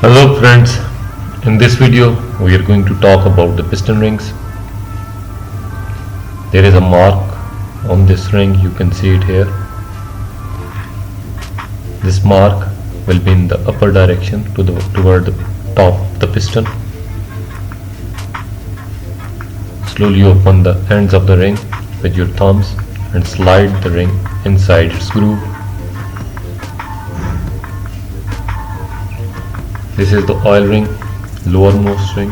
Hello friends, in this video we are going to talk about the piston rings. There is a mark on this ring, you can see it here. This mark will be in the upper direction toward the top of the piston. Slowly open the ends of the ring with your thumbs and slide the ring inside its groove. This is the oil ring, lowermost ring.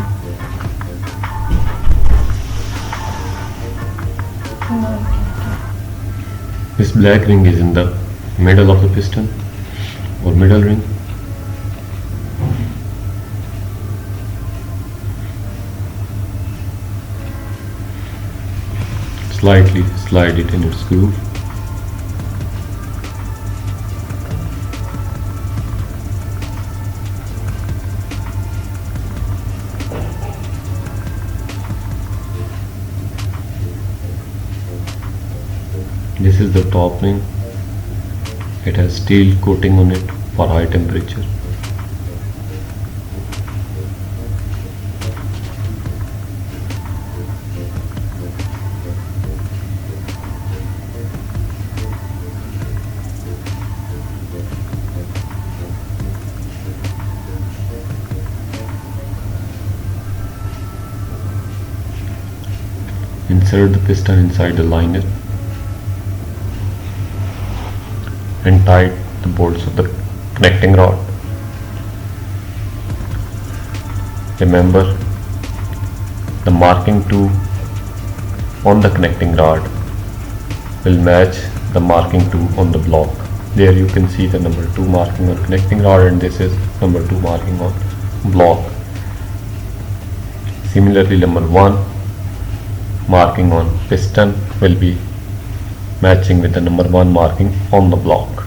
This black ring is in the middle of the piston or middle ring. Slightly slide it in its groove. This is the top ring. It has steel coating on it for high temperature. Insert the piston inside the liner and tight the bolts of the connecting rod. Remember, the marking 2 on the connecting rod will match the marking 2 on the block. There you can see the number 2 marking on connecting rod, and this is number 2 marking on block. Similarly, number 1 marking on piston will be matching with the number 1 marking on the block.